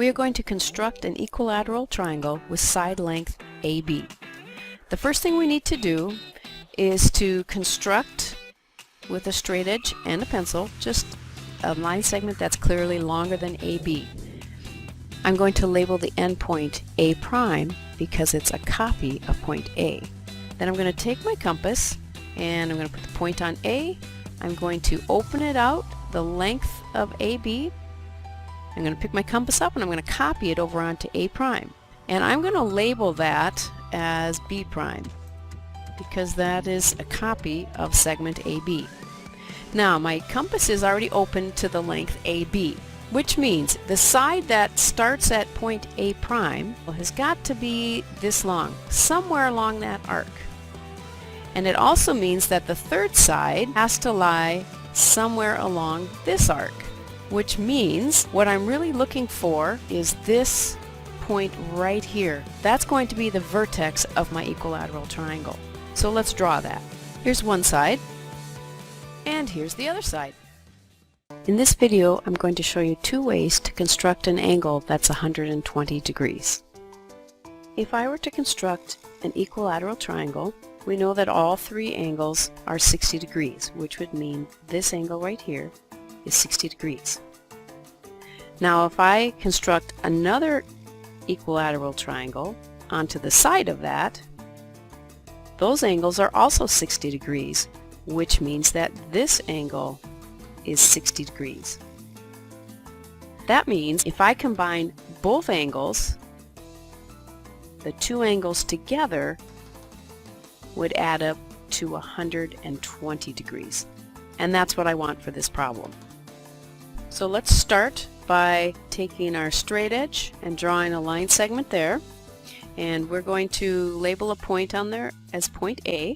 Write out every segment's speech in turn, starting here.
we are going to construct an equilateral triangle with side length AB. The first thing we need to do is to construct with a straight edge and a pencil just a line segment that's clearly longer than AB. I'm going to label the endpoint A prime because it's a copy of point A. Then I'm going to take my compass and I'm going to put the point on A. I'm going to open it out the length of AB. I'm going to pick my compass up and I'm going to copy it over onto A prime. And I'm going to label that as B prime because that is a copy of segment AB. Now my compass is already open to the length AB, which means the side that starts at point A prime has got to be this long, somewhere along that arc. And it also means that the third side has to lie somewhere along this arc, which means what I'm really looking for is this point right here. That's going to be the vertex of my equilateral triangle. So let's draw that. Here's one side, and here's the other side. In this video, I'm going to show you two ways to construct an angle that's 120 degrees. If I were to construct an equilateral triangle, we know that all three angles are 60 degrees, which would mean this angle right here is 60 degrees. Now if I construct another equilateral triangle onto the side of that, those angles are also 60 degrees, which means that this angle is 60 degrees. That means if I combine both angles, the two angles together would add up to 120 degrees. And that's what I want for this problem. So let's start by taking our straight edge and drawing a line segment there. And we're going to label a point on there as point A.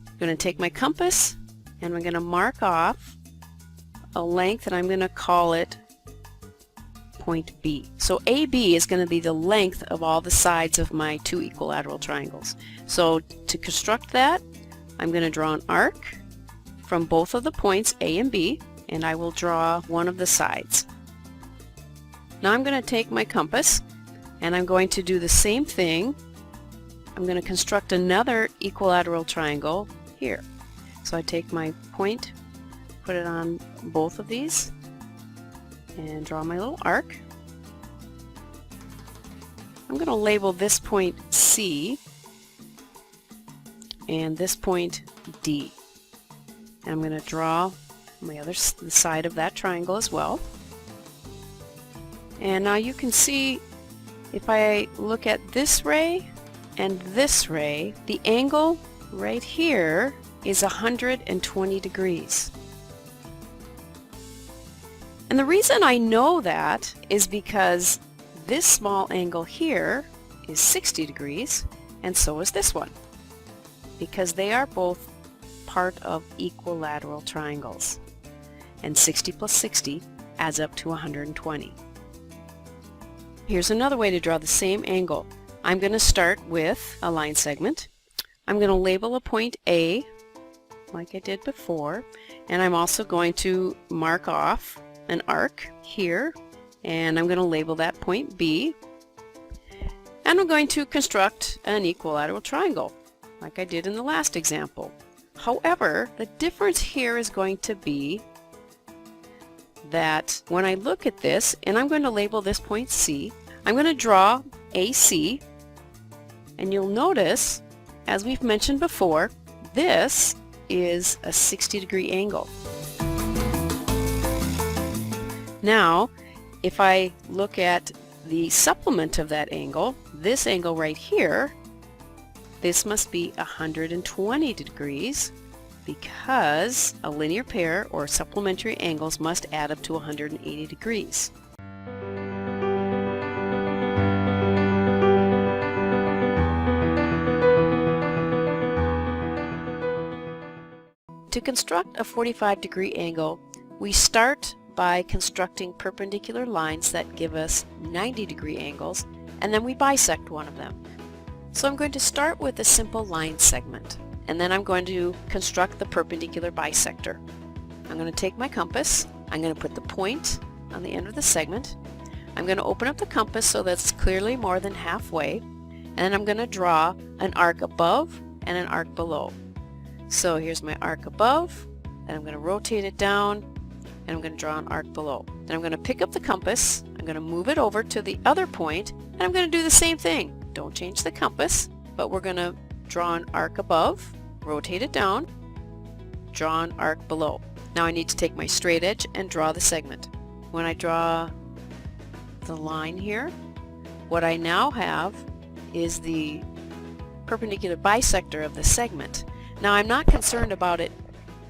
I'm going to take my compass and I'm going to mark off a length and I'm going to call it point B. So AB is going to be the length of all the sides of my two equilateral triangles. So to construct that, I'm going to draw an arc from both of the points A and B, and I will draw one of the sides. Now I'm going to take my compass and I'm going to do the same thing. I'm going to construct another equilateral triangle here. So I take my point, put it on both of these, and draw my little arc. I'm going to label this point C and this point D. And I'm going to draw my other side of that triangle as well. And now you can see if I look at this ray and this ray, the angle right here is 120 degrees. And the reason I know that is because this small angle here is 60 degrees and so is this one, because they are both part of equilateral triangles, and 60 plus 60 adds up to 120. Here's another way to draw the same angle. I'm going to start with a line segment. I'm going to label a point A like I did before, and I'm also going to mark off an arc here, and I'm going to label that point B, and I'm going to construct an equilateral triangle like I did in the last example. However, the difference here is going to be that when I look at this, and I'm going to label this point C, I'm going to draw AC, and you'll notice, as we've mentioned before, this is a 60-degree angle. Now, if I look at the supplement of that angle, this angle right here, this must be 120 degrees because a linear pair or supplementary angles must add up to 180 degrees. To construct a 45-degree angle, we start by constructing perpendicular lines that give us 90-degree angles, and then we bisect one of them. So I'm going to start with a simple line segment, and then I'm going to construct the perpendicular bisector. I'm going to take my compass, I'm going to put the point on the end of the segment, I'm going to open up the compass so that's clearly more than halfway, and then I'm going to draw an arc above and an arc below. So here's my arc above, and I'm going to rotate it down, and I'm going to draw an arc below. Then I'm going to pick up the compass, I'm going to move it over to the other point, and I'm going to do the same thing. Don't change the compass, but we're going to draw an arc above, rotate it down, draw an arc below. Now I need to take my straight edge and draw the segment. When I draw the line here, what I now have is the perpendicular bisector of the segment. Now I'm not concerned about it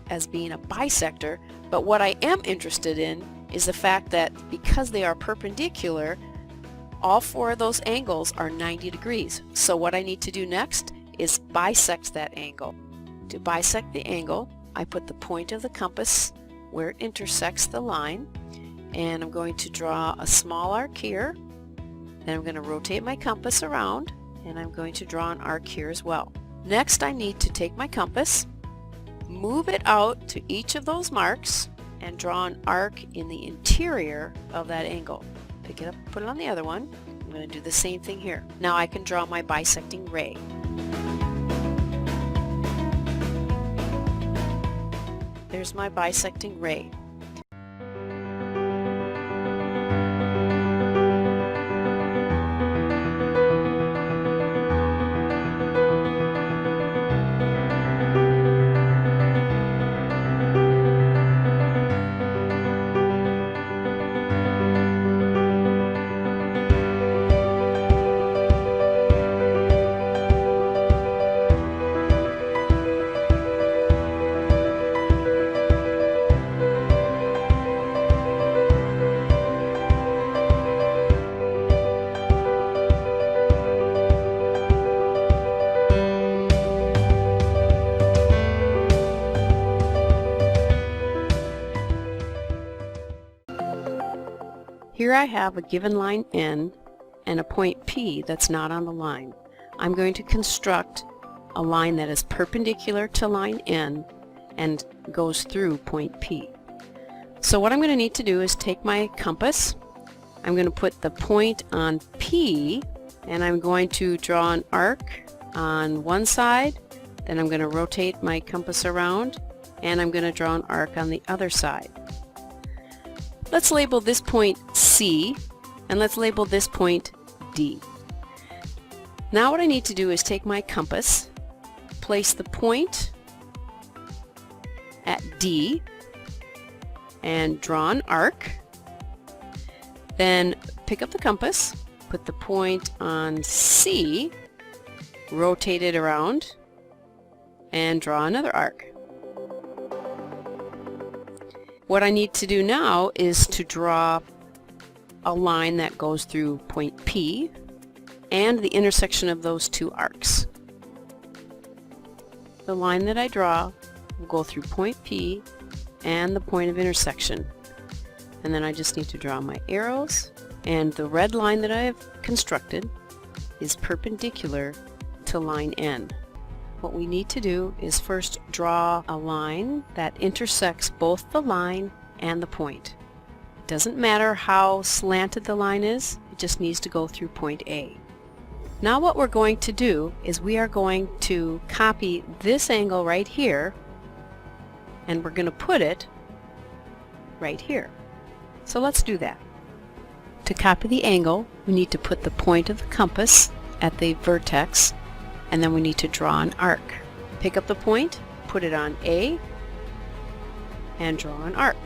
as being a bisector, but what I am interested in is the fact that because they are perpendicular, all four of those angles are 90 degrees. So what I need to do next is bisect that angle. To bisect the angle, I put the point of the compass where it intersects the line, and I'm going to draw a small arc here. Then I'm going to rotate my compass around, and I'm going to draw an arc here as well. Next, I need to take my compass, move it out to each of those marks, and draw an arc in the interior of that angle. Pick it up, put it on the other one. I'm going to do the same thing here. Now I can draw my bisecting ray. There's my bisecting ray. Here I have a given line N and a point P that's not on the line. I'm going to construct a line that is perpendicular to line N and goes through point P. So what I'm going to need to do is take my compass, I'm going to put the point on P, and I'm going to draw an arc on one side, then I'm going to rotate my compass around, and I'm going to draw an arc on the other side. Let's label this point C, and let's label this point D. Now what I need to do is take my compass, place the point at D, and draw an arc. Then pick up the compass, put the point on C, rotate it around, and draw another arc. What I need to do now is to draw a line that goes through point P and the intersection of those two arcs. The line that I draw will go through point P and the point of intersection. And then I just need to draw my arrows, and the red line that I have constructed is perpendicular to line N. What we need to do is first draw a line that intersects both the line and the point. It doesn't matter how slanted the line is, it just needs to go through point A. Now what we're going to do is we are going to copy this angle right here, and we're going to put it right here. So let's do that. To copy the angle, we need to put the point of the compass at the vertex, and then we need to draw an arc. Pick up the point, put it on A, and draw an arc.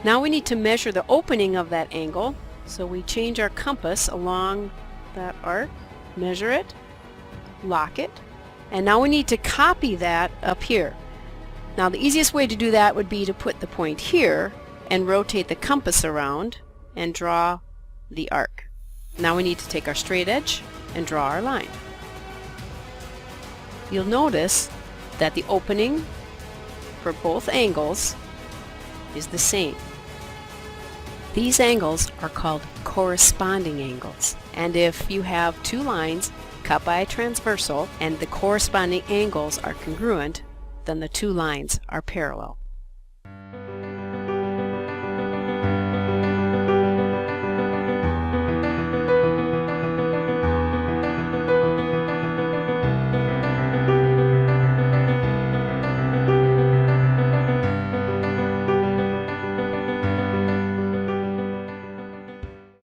Now we need to measure the opening of that angle, so we change our compass along that arc, measure it, lock it, and now we need to copy that up here. Now the easiest way to do that would be to put the point here and rotate the compass around and draw the arc. Now we need to take our straight edge and draw our line. You'll notice that the opening for both angles is the same. These angles are called corresponding angles, and if you have two lines cut by a transversal and the corresponding angles are congruent, then the two lines are parallel.